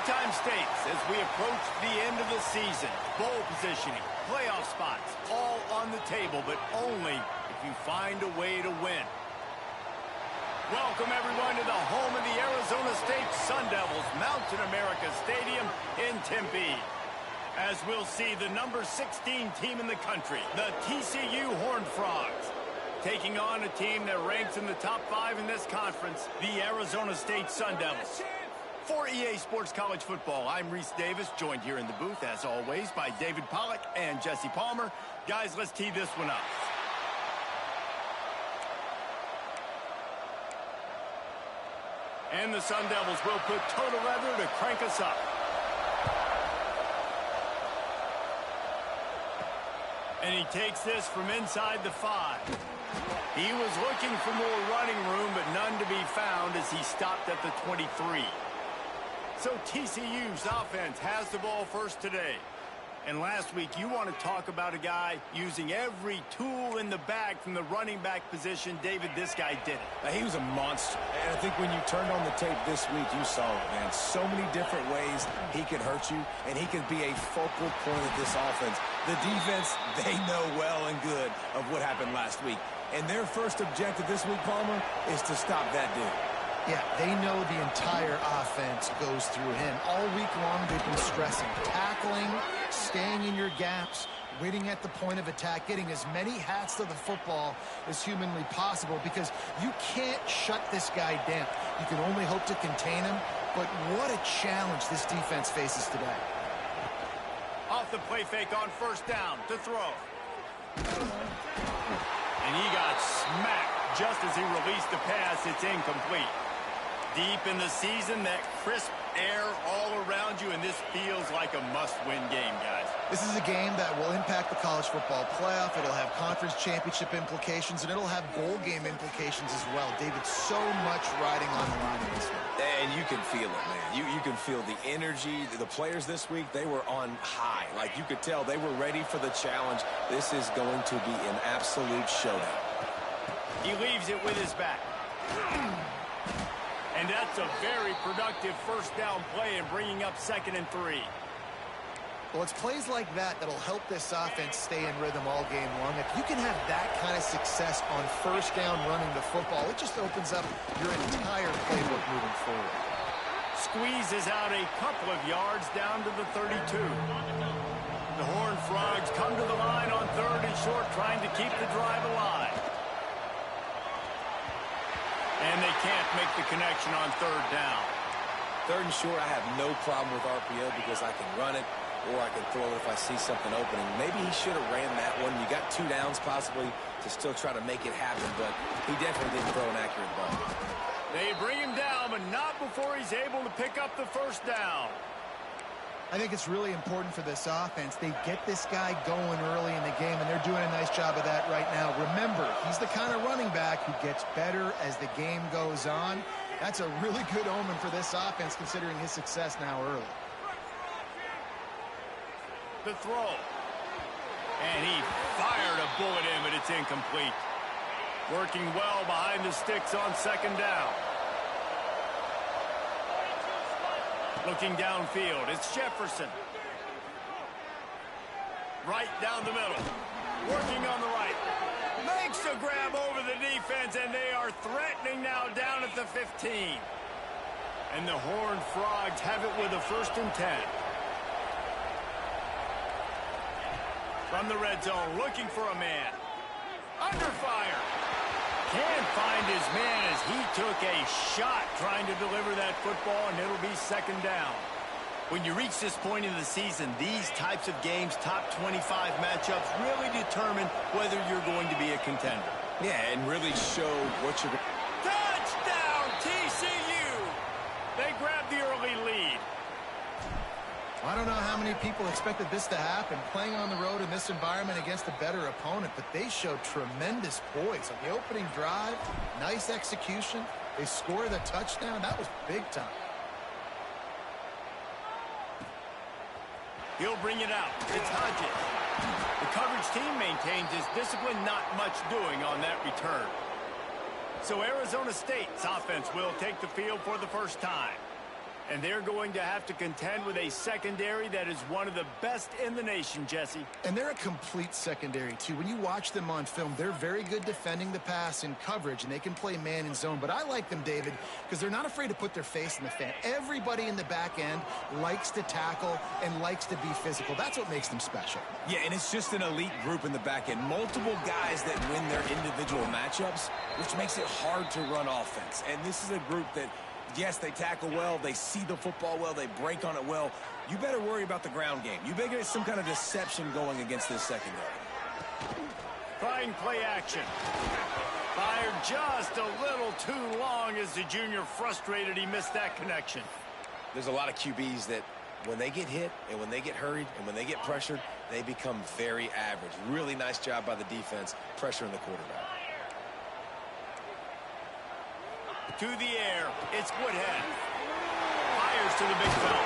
Time states as we approach the end of the season. Bowl positioning, playoff spots, all on the table, but only if you find a way to win. Welcome, everyone, to the home of the Arizona State Sun Devils, Mountain America Stadium in Tempe. As we'll see the number 16 team in the country, the TCU Horned Frogs, taking on a team that ranks in the top 5 in this conference, the Arizona State Sun Devils. For EA Sports College Football, I'm Reese Davis, joined here in the booth, as always, by David Pollack and Jesse Palmer. Guys, let's tee this one up. And the Sun Devils will put total leather to crank us up. And he takes this from inside the 5. He was looking for more running room, but none to be found as he stopped at the 23. So TCU's offense has the ball first today. And last week, you want to talk about a guy using every tool in the bag from the running back position. David, this guy did it. He was a monster. And I think when you turned on the tape this week, you saw it, man. So many different ways he could hurt you, and he could be a focal point of this offense. The defense, they know well and good of what happened last week. And their first objective this week, Palmer, is to stop that dude. Yeah, they know the entire offense goes through him. All week long, they've been stressing tackling, staying in your gaps, waiting at the point of attack, getting as many hats to the football as humanly possible, because you can't shut this guy down. You can only hope to contain him, but what a challenge this defense faces today. Off the play fake on first down to throw. And he got smacked just as he released the pass. It's incomplete. Deep in the season, that crisp air all around you, and this feels like a must-win game, guys. This is a game that will impact the college football playoff. It'll have conference championship implications, and it'll have bowl game implications as well. David, so much riding on the line in this one. And you can feel it, man. You can feel the energy. The players this week, they were on high. Like, you could tell they were ready for the challenge. This is going to be an absolute showdown. He leaves it with his back. And that's a very productive first down play and bringing up 2nd and 3. Well, it's plays like that that'll help this offense stay in rhythm all game long. If you can have that kind of success on first down running the football, it just opens up your entire playbook moving forward. Squeezes out a couple of yards down to the 32. The Horned Frogs come to the line on 3rd and short, trying to keep the drive alive. And they can't make the connection on 3rd down. 3rd and short, I have no problem with RPO because I can run it or I can throw it if I see something opening. Maybe he should have ran that one. You got 2 downs possibly to still try to make it happen, but he definitely didn't throw an accurate ball. They bring him down, but not before he's able to pick up the first down. I think it's really important for this offense. They get this guy going early in the game, and they're doing a nice job of that right now. Remember, he's the kind of running back who gets better as the game goes on. That's a really good omen for this offense, considering his success now early. The throw. And he fired a bullet in, but it's incomplete. Working well behind the sticks on 2nd down. Looking downfield, it's Jefferson. Right down the middle. Working on the right. Makes a grab over the defense, and they are threatening now down at the 15. And the Horned Frogs have it with a 1st and 10. From the red zone, looking for a man. Under fire. Can't find his man as he took a shot trying to deliver that football, and it'll be 2nd down. When you reach this point in the season, these types of games, top 25 matchups, really determine whether you're going to be a contender. Yeah, and really show what you're... Touchdown, TCU! They grab the early lead. I don't know how many people expected this to happen, playing on the road in this environment against a better opponent, but they showed tremendous poise. On the opening drive, nice execution. They scored a touchdown. That was big time. He'll bring it out. It's Hodges. The coverage team maintains his discipline, not much doing on that return. So Arizona State's offense will take the field for the first time. And they're going to have to contend with a secondary that is one of the best in the nation, Jesse. And they're a complete secondary, too. When you watch them on film, they're very good defending the pass in coverage, and they can play man and zone. But I like them, David, because they're not afraid to put their face in the fan. Everybody in the back end likes to tackle and likes to be physical. That's what makes them special. Yeah, and it's just an elite group in the back end. Multiple guys that win their individual matchups, which makes it hard to run offense. And this is a group that, yes, they tackle well, they see the football well, they break on it well. You better worry about the ground game. You better get some kind of deception going against this secondary. Trying play action. Fired just a little too long as the junior frustrated he missed that connection. There's a lot of QBs that when they get hit and when they get hurried and when they get pressured, they become very average. Really nice job by the defense pressuring the quarterback. To the air, it's Woodhead. Fires to the big fella.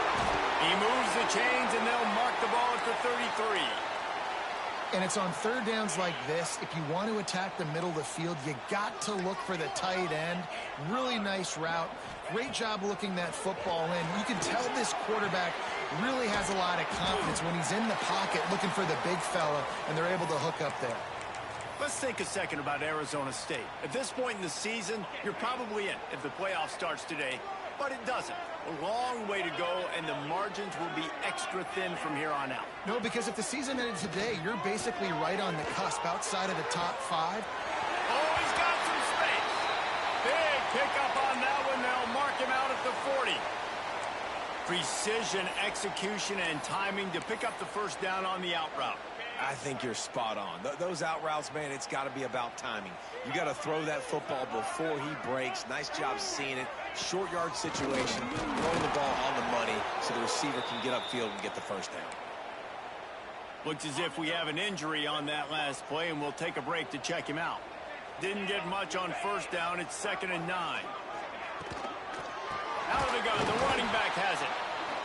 He moves the chains, and they'll mark the ball at the 33. And it's on third downs like this. If you want to attack the middle of the field, you got to look for the tight end. Really nice route. Great job looking that football in. You can tell this quarterback really has a lot of confidence when he's in the pocket looking for the big fella, and they're able to hook up there. Let's think a second about Arizona State. At this point in the season, you're probably in if the playoff starts today, but it doesn't. A long way to go, and the margins will be extra thin from here on out. No, because if the season ended today, you're basically right on the cusp outside of the top 5. Oh, he's got some space. Big pickup on that one. They'll mark him out at the 40. Precision, execution, and timing to pick up the first down on the out route. I think you're spot on. Those out routes, man, it's got to be about timing. You got to throw that football before he breaks. Nice job seeing it. Short yard situation, throwing the ball on the money so the receiver can get upfield and get the first down. Looks as if we have an injury on that last play, and we'll take a break to check him out. Didn't get much on first down. It's 2nd and 9. Out of the gun, the running back has it.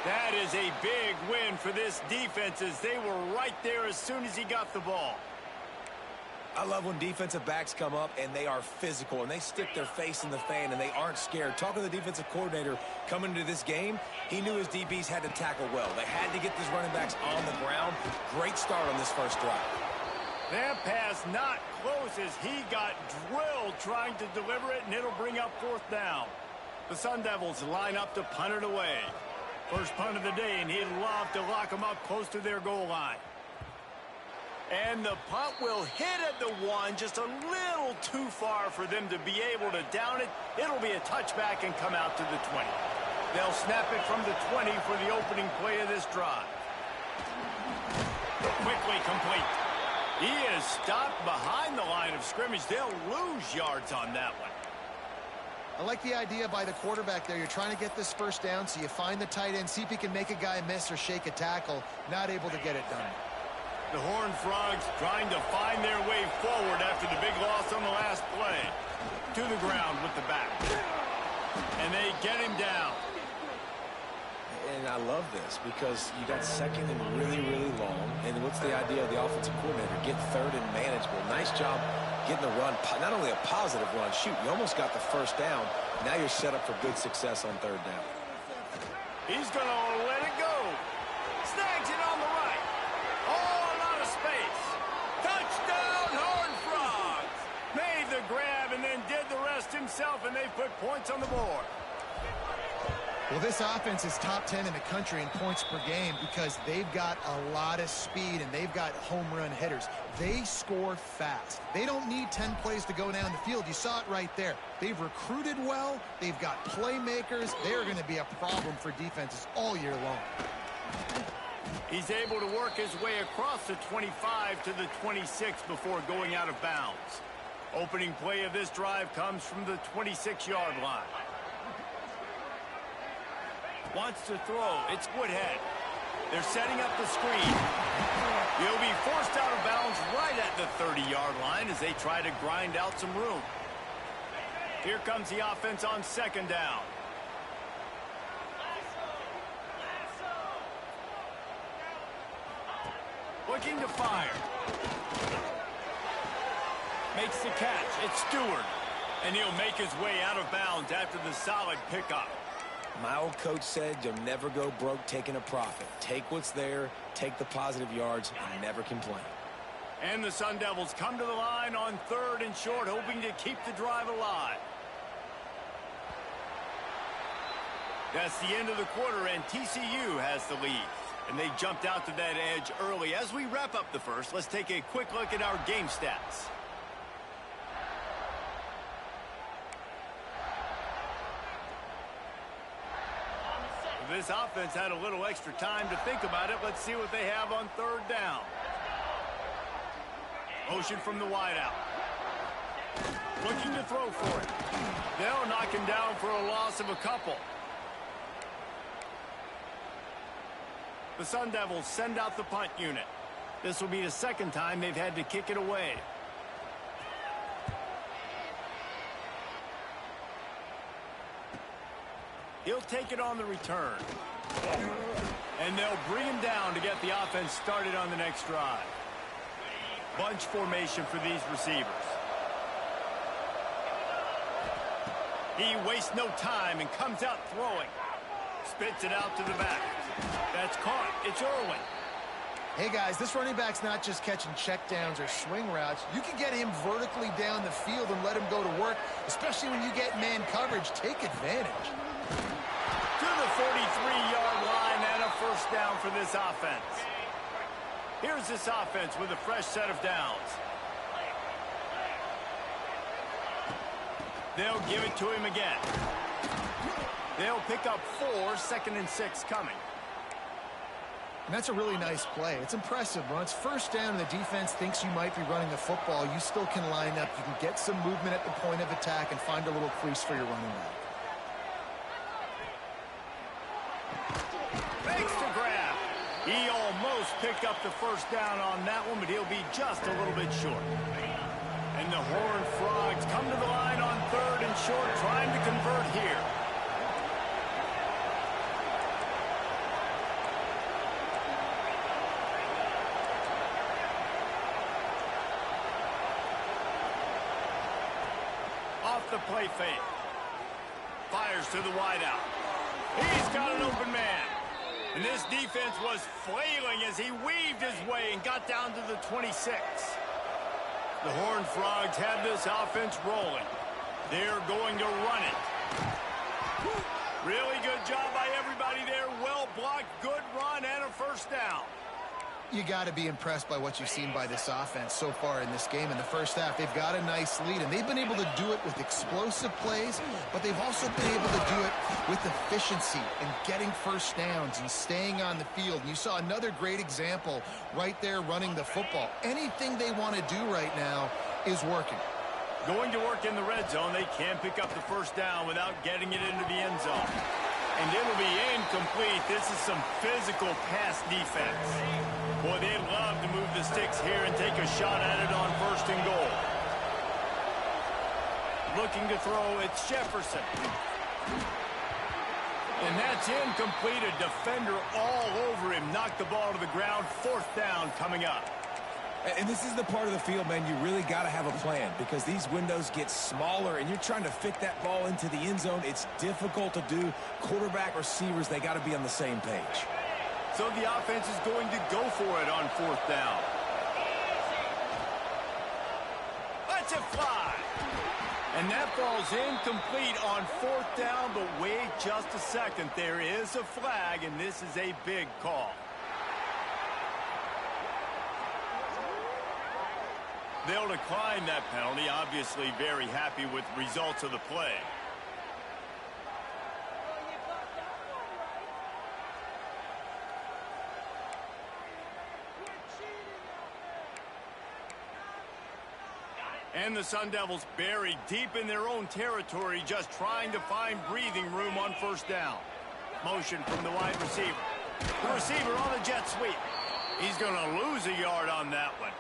That is a big win for this defense as they were right there as soon as he got the ball. I love when defensive backs come up and they are physical and they stick their face in the fan and they aren't scared. Talking to the defensive coordinator coming into this game, he knew his DBs had to tackle well. They had to get these running backs on the ground. Great start on this first drive. That pass not close as he got drilled trying to deliver it, and it'll bring up 4th down. The Sun Devils line up to punt it away. First punt of the day, and he'd love to lock them up close to their goal line. And the punt will hit at the 1, just a little too far for them to be able to down it. It'll be a touchback and come out to the 20. They'll snap it from the 20 for the opening play of this drive. Quickly complete. He is stopped behind the line of scrimmage. They'll lose yards on that one. I like the idea by the quarterback there. You're trying to get this first down, so you find the tight end, see if he can make a guy miss or shake a tackle. Not able to get it done. The Horned Frogs trying to find their way forward after the big loss on the last play. To the ground with the back. And they get him down. And I love this because you got 2nd and really, really long. And what's the idea of the offensive coordinator? Get 3rd and manageable. Nice job getting the run. Not only a positive run. Shoot, you almost got the first down. Now you're set up for good success on 3rd down. He's going to let it go. Snags it on the right. Oh, a lot of space. Touchdown, Horned Frogs. Made the grab and then did the rest himself, and they put points on the board. Well, this offense is top 10 in the country in points per game because they've got a lot of speed and they've got home run hitters. They score fast. They don't need 10 plays to go down the field. You saw it right there. They've recruited well. They've got playmakers. They're going to be a problem for defenses all year long. He's able to work his way across the 25 to the 26 before going out of bounds. Opening play of this drive comes from the 26-yard line. Wants to throw. It's Woodhead. They're setting up the screen. He'll be forced out of bounds right at the 30-yard line as they try to grind out some room. Here comes the offense on 2nd down. Looking to fire. Makes the catch. It's Stewart. And he'll make his way out of bounds after the solid pickup. My old coach said you'll never go broke taking a profit. Take what's there, take the positive yards, and never complain. And the Sun Devils come to the line on 3rd and short, hoping to keep the drive alive. That's the end of the quarter, and TCU has the lead. And they jumped out to that edge early. As we wrap up the first, let's take a quick look at our game stats. This offense had a little extra time to think about it. Let's see what they have on 3rd down. Motion from the wideout. Looking to throw for it. They'll knock him down for a loss of a couple. The Sun Devils send out the punt unit. This will be the 2nd time they've had to kick it away. He'll take it on the return. And they'll bring him down to get the offense started on the next drive. Bunch formation for these receivers. He wastes no time and comes out throwing. Spits it out to the back. That's caught. It's Irwin. Hey, guys, this running back's not just catching checkdowns or swing routes. You can get him vertically down the field and let him go to work, especially when you get man coverage. Take advantage. To the 43-yard line and a 1st down for this offense. Here's this offense with a fresh set of downs. They'll give it to him again. They'll pick up 4, 2nd and 6 coming. And that's a really nice play. It's impressive. When it's 1st down and the defense thinks you might be running the football, you still can line up. You can get some movement at the point of attack and find a little crease for your running back. Makes the grab. He almost picked up the 1st down on that one, but he'll be just a little bit short. And the Horned Frogs come to the line on 3rd and short, trying to convert here. Off the play fake. Fires to the wideout. He's got an open man. And this defense was flailing as he weaved his way and got down to the 26. The Horned Frogs have this offense rolling. They're going to run it. Really good job by everybody there. Well blocked, good run, and a 1st down. You got to be impressed by what you've seen by this offense so far in this game. In the 1st half, they've got a nice lead, and they've been able to do it with explosive plays, but they've also been able to do it with efficiency and getting 1st downs and staying on the field. And you saw another great example right there running the football. Anything they want to do right now is working. Going to work in the red zone. They can't pick up the 1st down without getting it into the end zone. And it'll be incomplete. This is some physical pass defense. Boy, they'd love to move the sticks here and take a shot at it on 1st and goal. Looking to throw, it's Jefferson. And that's incomplete. A defender all over him. Knocked the ball to the ground. 4th down coming up. And this is the part of the field, man, you really got to have a plan because these windows get smaller and you're trying to fit that ball into the end zone. It's difficult to do. Quarterback, receivers, they got to be on the same page. So the offense is going to go for it on 4th down. Let's it fly. And that ball's incomplete on 4th down, but wait just a second. There is a flag, and this is a big call. They'll decline that penalty, obviously very happy with the results of the play. And the Sun Devils buried deep in their own territory, just trying to find breathing room on 1st down. Motion from the wide receiver. The receiver on the jet sweep. He's going to lose a yard on that one.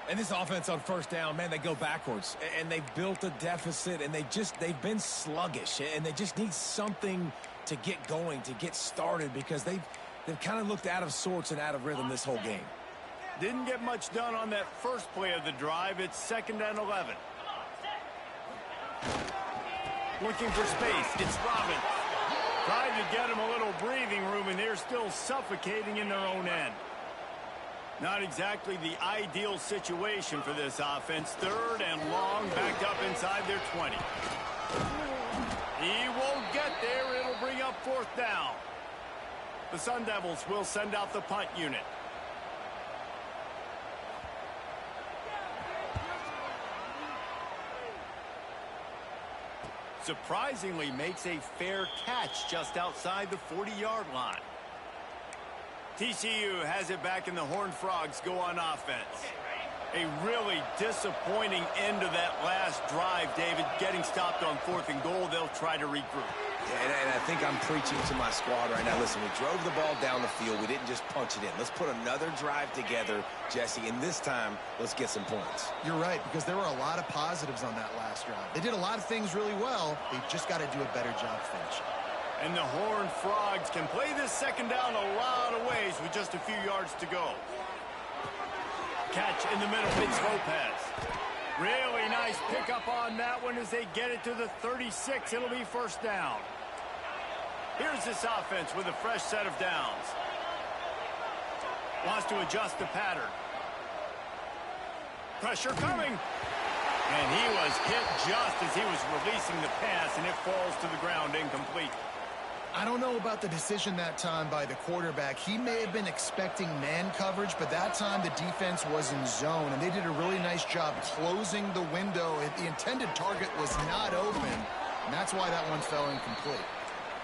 And this offense on 1st down, man, they go backwards. And they've built a deficit, and they've been sluggish. And they just need something to get going, to get started, because they've kind of looked out of sorts and out of rhythm this whole game. Didn't get much done on that first play of the drive. It's 2nd and 11. Looking for space. It's Robin. Tried to get them a little breathing room, and they're still suffocating in their own end. Not exactly the ideal situation for this offense. 3rd and long, backed up inside their 20. He won't get there. It'll bring up 4th down. The Sun Devils will send out the punt unit. Surprisingly makes a fair catch just outside the 40-yard line. TCU has it back, and the Horned Frogs go on offense. A really disappointing end of that last drive, David. Getting stopped on 4th and goal, they'll try to regroup. And I think I'm preaching to my squad right now. Listen, we drove the ball down the field. We didn't just punch it in. Let's put another drive together, Jesse, and this time, let's get some points. You're right, because there were a lot of positives on that last drive. They did a lot of things really well. They've just got to do a better job finishing. And the Horned Frogs can play this 2nd down a lot of ways with just a few yards to go. Catch in the middle, it's Lopez. Really nice pickup on that one as they get it to the 36. It'll be 1st down. Here's this offense with a fresh set of downs. Wants to adjust the pattern. Pressure coming. And he was hit just as he was releasing the pass, and it falls to the ground incomplete. I don't know about the decision that time by the quarterback. He may have been expecting man coverage, but that time the defense was in zone, and they did a really nice job closing the window. The intended target was not open, and that's why that one fell incomplete.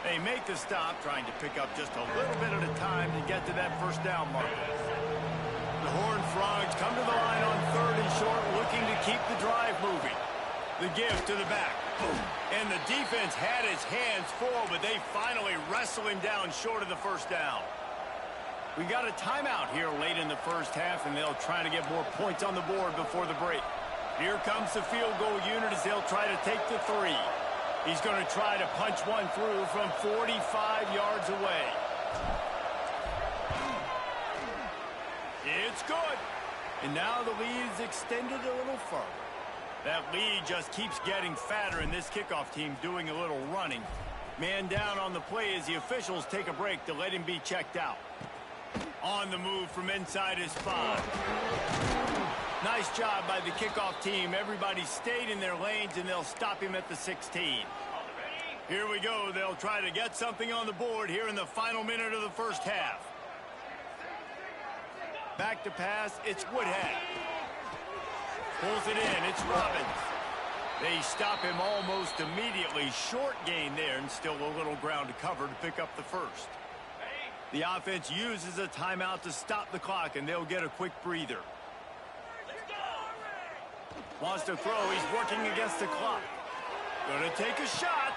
They make the stop, trying to pick up just a little bit at a time to get to that 1st down mark. The Horned Frogs come to the line on 3rd and short, looking to keep the drive moving. The give to the back. And the defense had his hands full, but they finally wrestle him down short of the 1st down. We got a timeout here late in the 1st half, and they'll try to get more points on the board before the break. Here comes the field goal unit as they'll try to take the 3. He's going to try to punch one through from 45 yards away. It's good. And now the lead is extended a little further. That lead just keeps getting fatter, and this kickoff team doing a little running. Man down on the play as the officials take a break to let him be checked out. On the move from inside his 5. Nice job by the kickoff team. Everybody stayed in their lanes, and they'll stop him at the 16. Here we go. They'll try to get something on the board here in the final minute of the 1st half. Back to pass. It's Woodhead. Pulls it in. It's Robbins. They stop him almost immediately. Short gain there, and still a little ground to cover to pick up the 1st. The offense uses a timeout to stop the clock, and they'll get a quick breather. Wants to throw. He's working against the clock. Going to take a shot.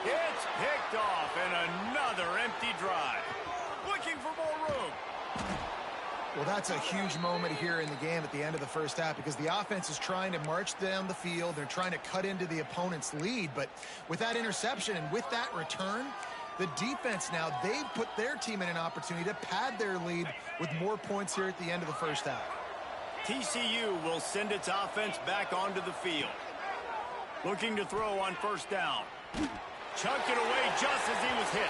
It's picked off, and another empty drive. Looking for more room. Well, that's a huge moment here in the game at the end of the 1st half, because the offense is trying to march down the field. They're trying to cut into the opponent's lead. But with that interception and with that return, the defense now, they've put their team in an opportunity to pad their lead with more points here at the end of the 1st half. TCU will send its offense back onto the field. Looking to throw on 1st down. Chunked it away just as he was hit.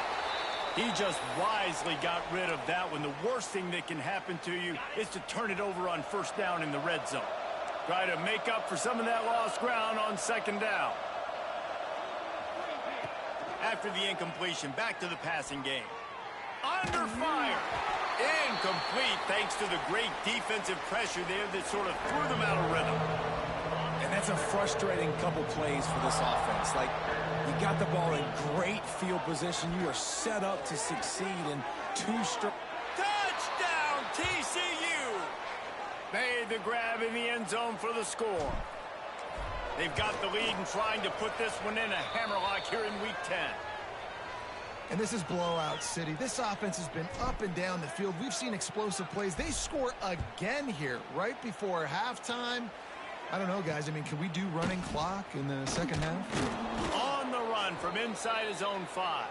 He just wisely got rid of that one. The worst thing that can happen to you is to turn it over on 1st down in the red zone. Try to make up for some of that lost ground on 2nd down. After the incompletion, back to the passing game. Under fire. Incomplete thanks to the great defensive pressure there that sort of threw them out of rhythm. And that's a frustrating couple plays for this offense. Like, you got the ball in great field position. You are set up to succeed in 2 straight. Touchdown, TCU! Made the grab in the end zone for the score. They've got the lead and trying to put this one in a hammerlock here in Week 10. And this is blowout city. This offense has been up and down the field. We've seen explosive plays. They score again here right before halftime. I don't know, guys. I mean, can we do running clock in the 2nd half? On the run from inside his own 5.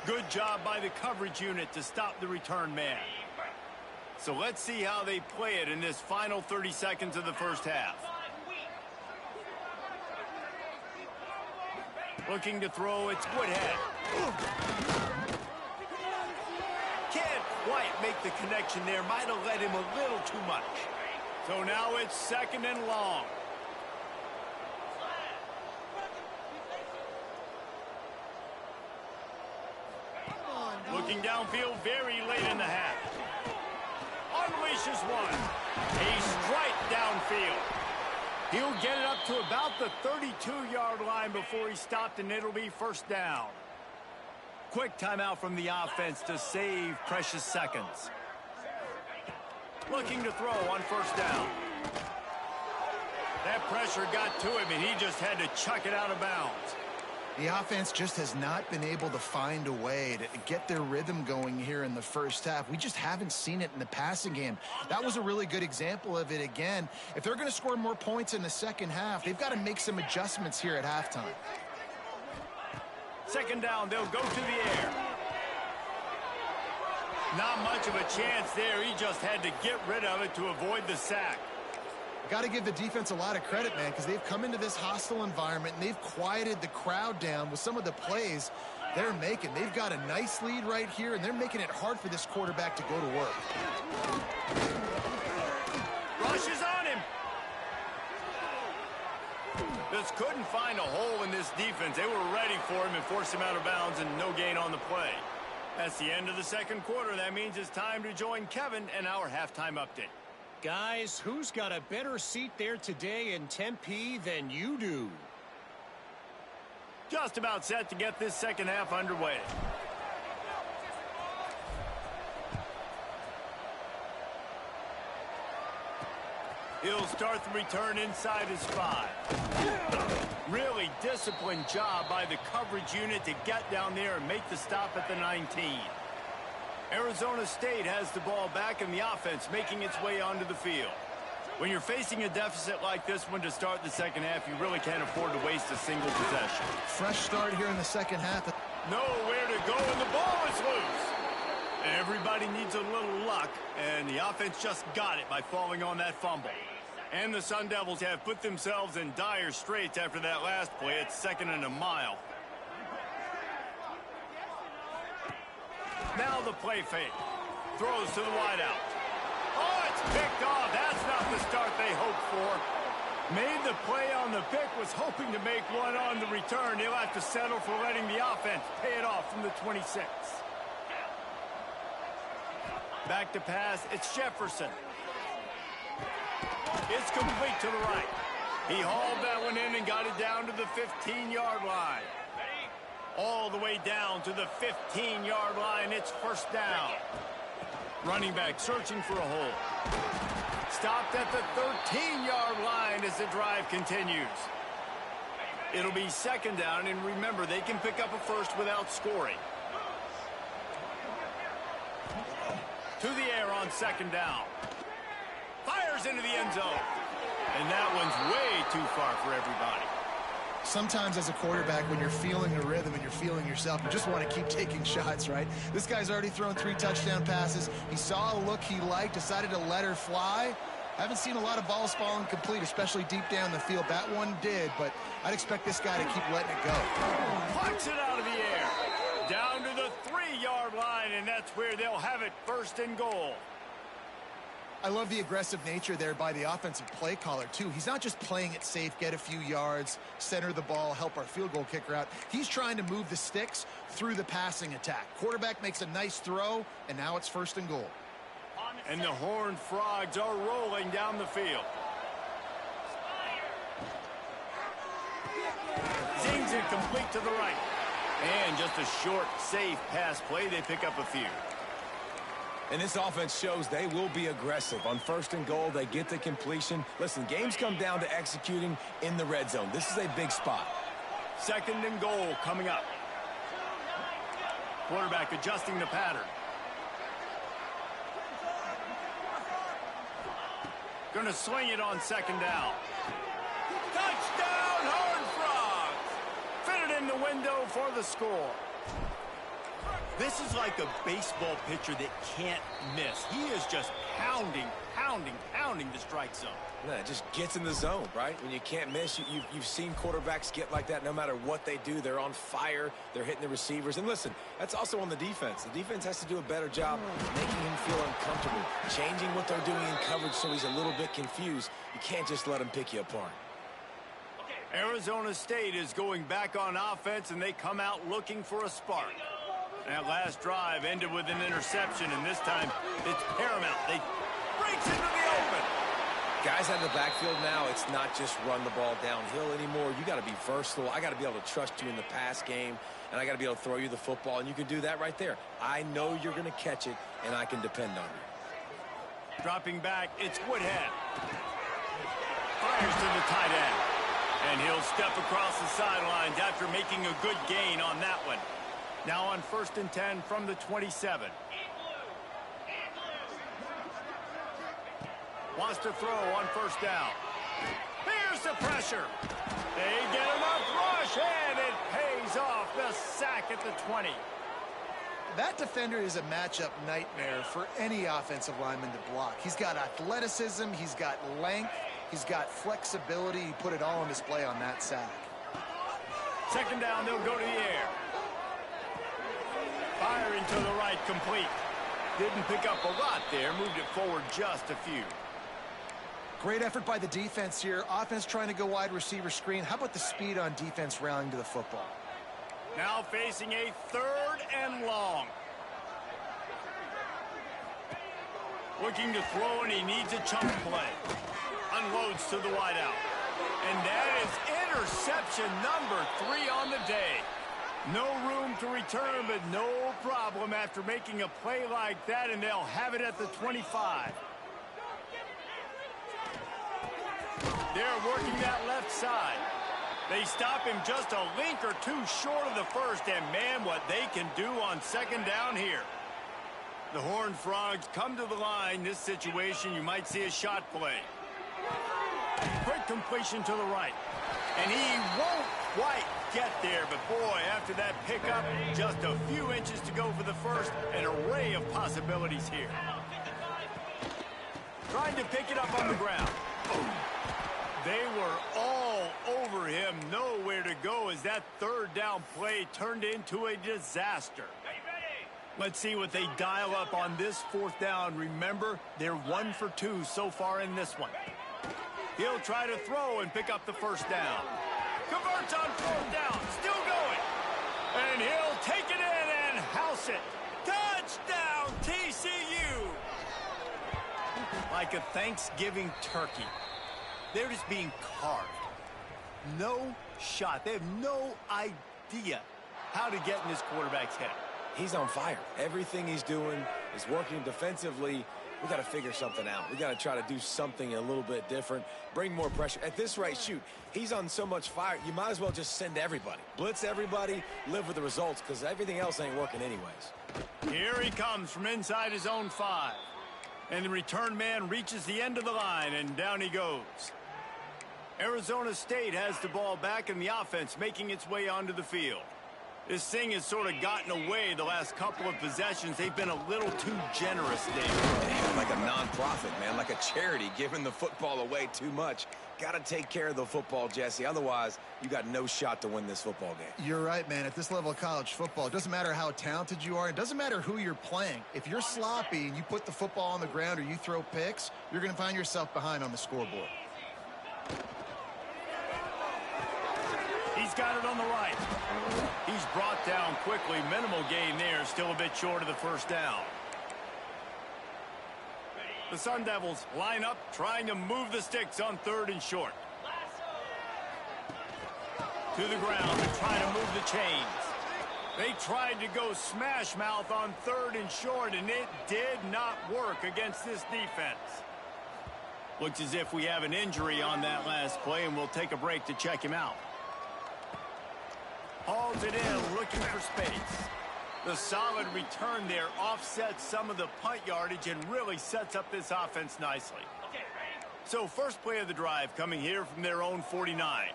Good job by the coverage unit to stop the return man. So let's see how they play it in this final 30 seconds of the 1st half. Looking to throw, it's Woodhead. Can't quite make the connection there. Might have led him a little too much. So now it's 2nd and long. Looking downfield very late in the half. Unleashes one. A strike downfield. He'll get it up to about the 32-yard line before he stopped, and it'll be 1st down. Quick timeout from the offense to save precious seconds. Looking to throw on 1st down. That pressure got to him, and he just had to chuck it out of bounds. The offense just has not been able to find a way to get their rhythm going here in the 1st half. We just haven't seen it in the passing game. That was a really good example of it again. If they're going to score more points in the 2nd half, they've got to make some adjustments here at halftime. 2nd down, they'll go to the air. Not much of a chance there. He just had to get rid of it to avoid the sack. Got to give the defense a lot of credit, man, because they've come into this hostile environment and they've quieted the crowd down with some of the plays they're making. They've got a nice lead right here, and they're making it hard for this quarterback to go to work. Rushes on him. Just couldn't find a hole in this defense. They were ready for him and forced him out of bounds, and no gain on the play. That's the end of the 2nd quarter. That means it's time to join Kevin and our halftime update. Guys, who's got a better seat there today in Tempe than you do? Just about set to get this 2nd half underway. He'll start the return inside his 5. Really disciplined job by the coverage unit to get down there and make the stop at the 19. Arizona State has the ball back, and the offense making its way onto the field. When you're facing a deficit like this one to start the 2nd half, you really can't afford to waste a single possession. Fresh start here in the 2nd half. Nowhere to go, and the ball is loose. Everybody needs a little luck, and the offense just got it by falling on that fumble. And the Sun Devils have put themselves in dire straits after that last play. It's 2nd and a mile. Now the play fake. Throws to the wideout. Oh, it's picked off. That's not the start they hoped for. Made the play on the pick, was hoping to make one on the return. He'll have to settle for letting the offense pay it off from the 26. Back to pass. It's Jefferson. It's complete to the right. He hauled that one in and got it down to the 15-yard line. All the way down to the 15-yard line. It's 1st down. Running back searching for a hole. Stopped at the 13-yard line as the drive continues. It'll be 2nd down, and remember, they can pick up a 1st without scoring. To the air on 2nd down. Fires into the end zone. And that one's way too far for everybody. Sometimes as a quarterback, when you're feeling the rhythm and you're feeling yourself, you just want to keep taking shots, right? This guy's already thrown 3 touchdown passes. He saw a look he liked, decided to let her fly. Haven't seen a lot of balls falling complete, especially deep down the field. That one did, but I'd expect this guy to keep letting it go. Plucks it out of the air. Down to the 3-yard line, and that's where they'll have it 1st and goal. I love the aggressive nature there by the offensive play caller, too. He's not just playing it safe, get a few yards, center the ball, help our field goal kicker out. He's trying to move the sticks through the passing attack. Quarterback makes a nice throw, and now it's 1st and goal. And the Horned Frogs are rolling down the field. Zings it complete to the right. And just a short, safe pass play. They pick up a few. And this offense shows they will be aggressive. On 1st and goal, they get the completion. Listen, games come down to executing in the red zone. This is a big spot. 2nd and goal coming up. Quarterback adjusting the pattern. Going to swing it on 2nd down. Touchdown, Horned Frogs! Fitted in the window for the score. This is like a baseball pitcher that can't miss. He is just pounding the strike zone. No, it just gets in the zone, right? When you can't miss, you've seen quarterbacks get like that no matter what they do. They're on fire. They're hitting the receivers. And listen, that's also on the defense. The defense has to do a better job making him feel uncomfortable, changing what they're doing in coverage so he's a little bit confused. You can't just let him pick you apart. Arizona State is going back on offense, and they come out looking for a spark. That last drive ended with an interception, and this time it's paramount. They breaks into the open. Guys out of the backfield now, it's not just run the ball downhill anymore. You got to be versatile. I got to be able to trust you in the pass game, and I got to be able to throw you the football, and you can do that right there. I know you're going to catch it, and I can depend on you. Dropping back, it's Woodhead. Fires to the tight end. And he'll step across the sidelines after making a good gain on that one. Now on 1st and 10 from the 27. Wants to throw on 1st down. Here's the pressure. They get enough rush, and it pays off. The sack at the 20. That defender is a matchup nightmare for any offensive lineman to block. He's got athleticism, he's got length, he's got flexibility. He put it all on display on that sack. 2nd down, they'll go to the air. Firing to the right, complete. Didn't pick up a lot there, moved it forward just a few. Great effort by the defense here. Offense trying to go wide receiver screen. How about the speed on defense rallying to the football? Now facing a 3rd and long. Looking to throw, and he needs a chunk play. Unloads to the wideout. And that is interception number 3 on the day. No room to return, but no problem after making a play like that, and they'll have it at the 25. They're working that left side. They stop him just a link or two short of the 1st, and man, what they can do on 2nd down here. The Horned Frogs come to the line. This situation, you might see a shot play. Quick completion to the right. And he won't quite get there, but boy, after that pickup, just a few inches to go for the 1st. An array of possibilities here. Trying to pick it up on the ground. They were all over him, nowhere to go as that 3rd down play turned into a disaster. Let's see what they dial up on this 4th down. Remember, they're 1 for 2 so far in this one. He'll try to throw and pick up the 1st down. Converts on 4th down, still going. And he'll take it in and house it. Touchdown, TCU! Like a Thanksgiving turkey. They're just being carved. No shot. They have no idea how to get in this quarterback's head. He's on fire. Everything he's doing is working defensively. We got to figure something out. We got to try to do something a little bit different. Bring more pressure. At this rate, shoot, he's on so much fire, you might as well just send everybody. Blitz everybody, live with the results, because everything else ain't working anyways. Here he comes from inside his own 5. And the return man reaches the end of the line, and down he goes. Arizona State has the ball back in the offense, making its way onto the field. This thing has sort of gotten away the last couple of possessions. They've been a little too generous, David. Like a non-profit, man, like a charity, giving the football away too much. Got to take care of the football, Jesse. Otherwise, you got no shot to win this football game. You're right, man. At this level of college football, it doesn't matter how talented you are. It doesn't matter who you're playing. If you're sloppy and you put the football on the ground or you throw picks, you're going to find yourself behind on the scoreboard. He's got it on the right. He's brought down quickly. Minimal gain there. Still a bit short of the 1st down. The Sun Devils line up, trying to move the sticks on 3rd and short. To the ground to try to move the chains. They tried to go smash mouth on 3rd and short, and it did not work against this defense. Looks as if we have an injury on that last play, and we'll take a break to check him out. Hauls it in, looking for space. The solid return there offsets some of the punt yardage and really sets up this offense nicely. So first play of the drive coming here from their own 49.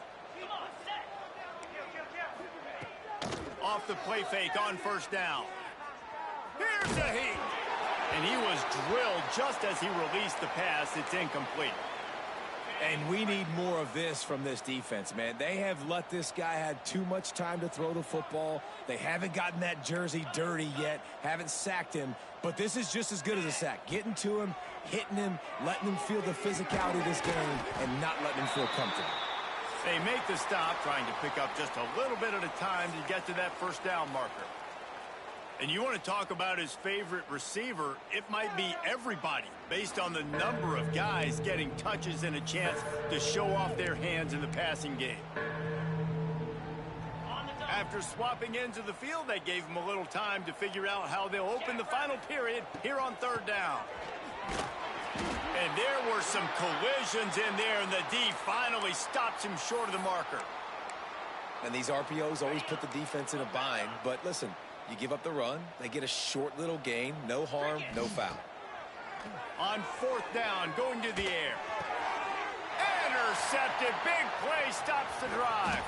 Off the play fake on 1st down. Here's the heat. And he was drilled just as he released the pass. It's incomplete. And we need more of this from this defense, man. They have let this guy have too much time to throw the football. They haven't gotten that jersey dirty yet, haven't sacked him. But this is just as good as a sack. Getting to him, hitting him, letting him feel the physicality of this game, and not letting him feel comfortable. They make the stop, trying to pick up just a little bit at a time to get to that first down marker. And you want to talk about his favorite receiver, it might be everybody, based on the number of guys getting touches and a chance to show off their hands in the passing game. After swapping ends of the field, they gave him a little time to figure out how they'll open the final period here on third down. And there were some collisions in there, and the D finally stops him short of the marker. And these RPOs always put the defense in a bind, but listen, you give up the run, they get a short little gain, no harm, no foul. On fourth down, going to the air. Intercepted, big play, stops the drive.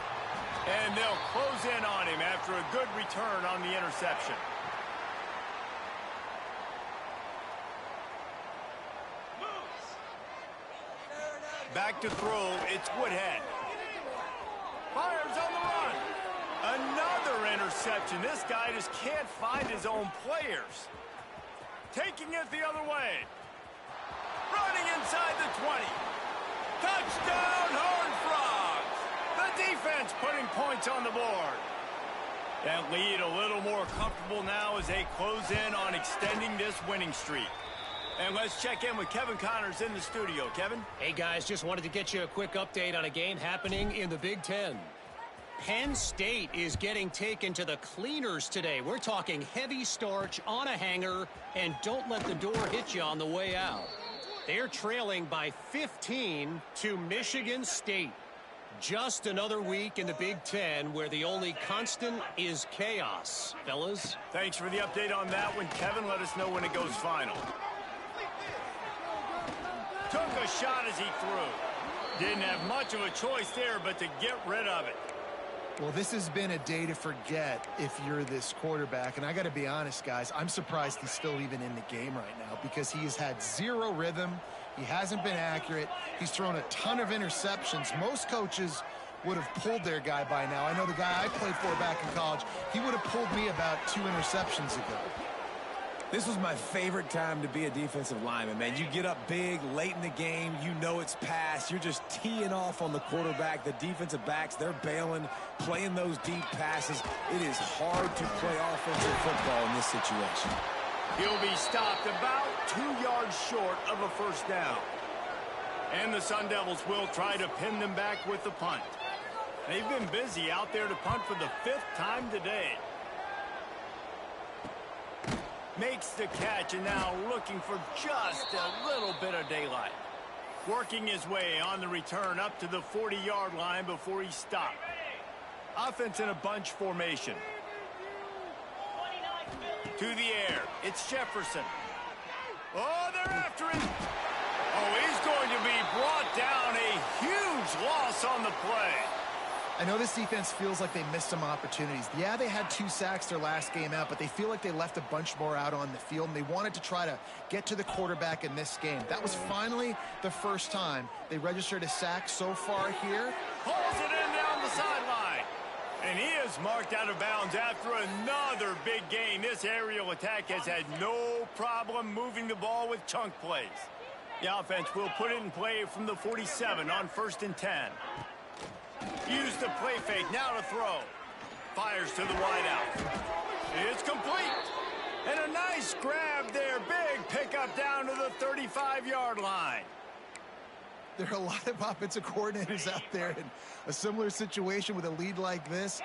And they'll close in on him after a good return on the interception. Back to throw, it's Woodhead. Fires on the run. Another interception. This guy just can't find his own players. Taking it the other way. Running inside the 20. Touchdown, Horned Frogs. The defense putting points on the board. That lead a little more comfortable now as they close in on extending this winning streak. And let's check in with Kevin Connors in the studio. Kevin? Hey, guys, just wanted to get you a quick update on a game happening in the Big Ten. Penn State is getting taken to the cleaners today. We're talking heavy starch on a hanger, and don't let the door hit you on the way out. They're trailing by 15 to Michigan State. Just another week in the Big Ten where the only constant is chaos. Fellas? Thanks for the update on that one, Kevin. Let us know when it goes final. Took a shot as he threw. Didn't have much of a choice there but to get rid of it. Well, this has been a day to forget if you're this quarterback. And I got to be honest, guys, I'm surprised he's still even in the game right now because he has had zero rhythm. He hasn't been accurate. He's thrown a ton of interceptions. Most coaches would have pulled their guy by now. I know the guy I played for back in college, he would have pulled me about 2 interceptions ago. This was my favorite time to be a defensive lineman, man. You get up big, late in the game, you know it's past. You're just teeing off on the quarterback. The defensive backs, they're bailing, playing those deep passes. It is hard to play offensive football in this situation. He'll be stopped about 2 yards short of a first down. And the Sun Devils will try to pin them back with the punt. They've been busy out there to punt for the 5th time today. Makes the catch and now looking for just a little bit of daylight. Working his way on the return up to the 40-yard line before he stopped. Offense in a bunch formation. To the air, it's Jefferson. Oh, they're after him. Oh, he's going to be brought down. A huge loss on the play. I know this defense feels like they missed some opportunities. Yeah, they had 2 sacks their last game out, but they feel like they left a bunch more out on the field, and they wanted to try to get to the quarterback in this game. That was finally the first time they registered a sack so far here. Pulls it in down the sideline. And he is marked out of bounds after another big gain. This aerial attack has had no problem moving the ball with chunk plays. The offense will put it in play from the 47 on 1st and 10. Use the play fake, now to throw. Fires to the wideout. It's complete. And a nice grab there. Big pickup down to the 35-yard line. There are a lot of offensive coordinators out there in a similar situation with a lead like this.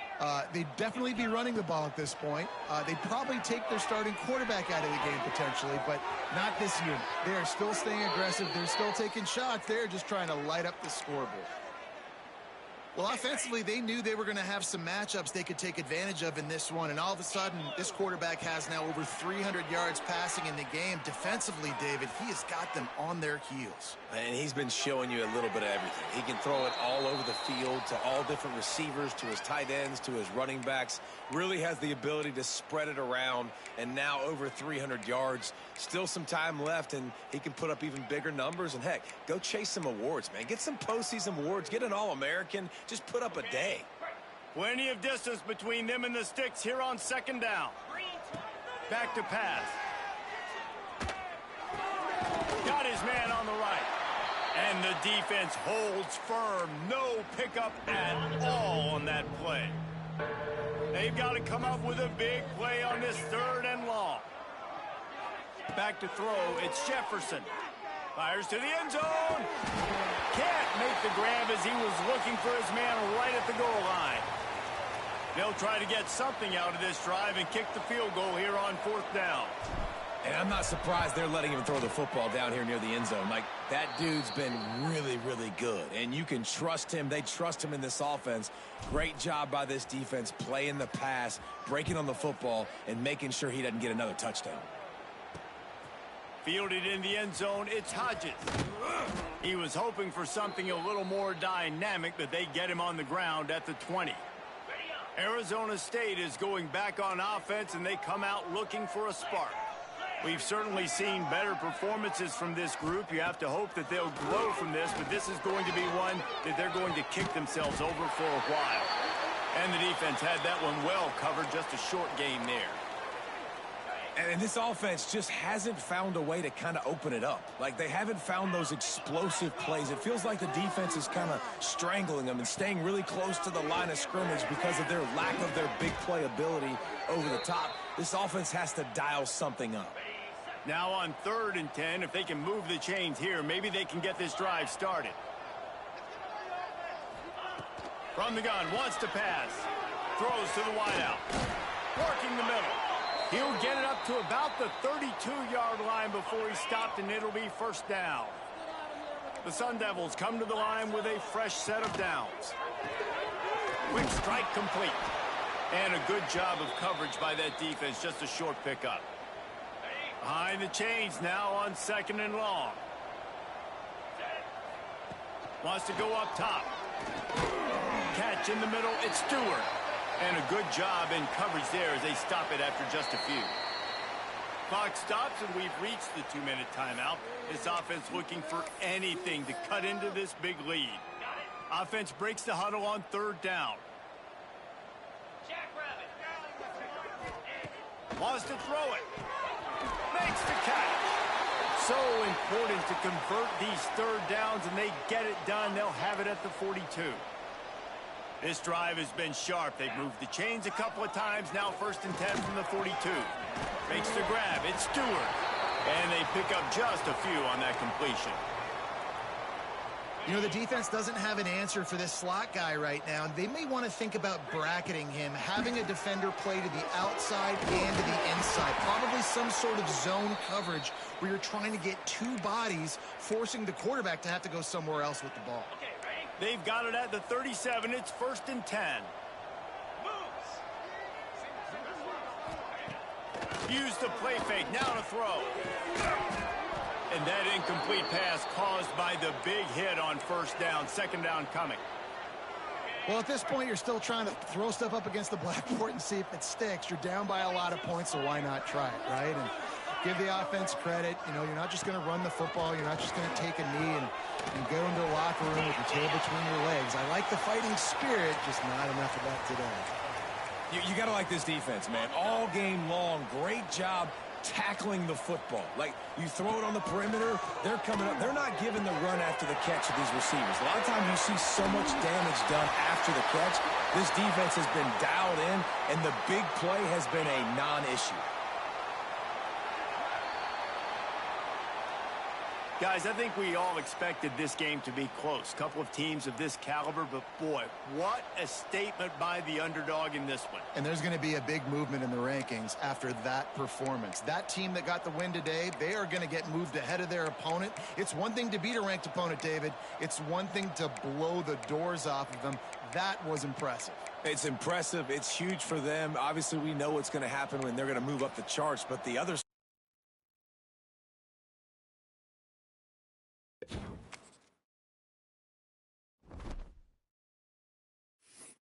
They'd definitely be running the ball at this point. They'd probably take their starting quarterback out of the game potentially, but not this unit. They are still staying aggressive. They're still taking shots. They're just trying to light up the scoreboard. Well, offensively, they knew they were going to have some matchups they could take advantage of in this one, and all of a sudden, this quarterback has now over 300 yards passing in the game. Defensively, David, he has got them on their heels. And he's been showing you a little bit of everything. He can throw it all over the field to all different receivers, to his tight ends, to his running backs. Really has the ability to spread it around, and now over 300 yards. Still some time left, and he can put up even bigger numbers. And, heck, go chase some awards, man. Get some postseason awards. Get an All-American. Just put up a day. Plenty of distance between them and the sticks here on second down. Back to pass. Got his man on the right. And the defense holds firm. No pickup at all on that play. They've got to come up with a big play on this 3rd and long. Back to throw. It's Jefferson. Fires to the end zone. Can't make the grab as he was looking for his man right at the goal line. They'll try to get something out of this drive and kick the field goal here on 4th down. And I'm not surprised they're letting him throw the football down here near the end zone. Like, that dude's been really, really good. And you can trust him. They trust him in this offense. Great job by this defense playing the pass, breaking on the football, and making sure he doesn't get another touchdown. Fielded in the end zone, it's Hodges. He was hoping for something a little more dynamic, but they get him on the ground at the 20. Arizona State is going back on offense, and they come out looking for a spark. We've certainly seen better performances from this group. You have to hope that they'll grow from this, but this is going to be one that they're going to kick themselves over for a while. And the defense had that one well covered, just a short gain there. And this offense just hasn't found a way to kind of open it up. Like, they haven't found those explosive plays. It feels like the defense is kind of strangling them and staying really close to the line of scrimmage because of their lack of their big play ability over the top. This offense has to dial something up. Now on 3rd and 10, if they can move the chains here, maybe they can get this drive started. From the gun, wants to pass. Throws to the wideout. Working the middle. He'll get it up to about the 32-yard line before he stopped, and it'll be 1st down. The Sun Devils come to the line with a fresh set of downs. Quick strike complete. And a good job of coverage by that defense, just a short pickup. Behind the chains now on 2nd and long. Wants to go up top. Catch in the middle, it's Stewart. And a good job in coverage there as they stop it after just a few. Clock stops, and we've reached the 2-minute timeout. This offense looking for anything to cut into this big lead. Offense breaks the huddle on 3rd down. Wants to throw it. Makes the catch. So important to convert these 3rd downs, and they get it done. They'll have it at the 42. This drive has been sharp. They've moved the chains a couple of times. Now 1st and 10 from the 42. Makes the grab. It's Stewart. And they pick up just a few on that completion. You know, the defense doesn't have an answer for this slot guy right now. They may want to think about bracketing him, having a defender play to the outside and to the inside. Probably some sort of zone coverage where you're trying to get 2 bodies, forcing the quarterback to have to go somewhere else with the ball. They've got it at the 37. It's 1st and 10. Use the play fake. Now to throw. And that incomplete pass caused by the big hit on 1st down. 2nd down coming. Well, at this point, you're still trying to throw stuff up against the blackboard and see if it sticks. You're down by a lot of points, so why not try it, right? And give the offense credit. You know, you're not just going to run the football. You're not just going to take a knee and go into the locker room with your tail between your legs. I like the fighting spirit, just not enough of that today. You got to like this defense, man. All game long, great job tackling the football. Like, you throw it on the perimeter, they're coming up. They're not giving the run after the catch to these receivers. A lot of times you see so much damage done after the catch. This defense has been dialed in, and the big play has been a non-issue. Guys, I think we all expected this game to be close. A couple of teams of this caliber, but boy, what a statement by the underdog in this one. And there's going to be a big movement in the rankings after that performance. That team that got the win today, they are going to get moved ahead of their opponent. It's one thing to beat a ranked opponent, David. It's one thing to blow the doors off of them. That was impressive. It's impressive. It's huge for them. Obviously, we know what's going to happen when they're going to move up the charts, but the other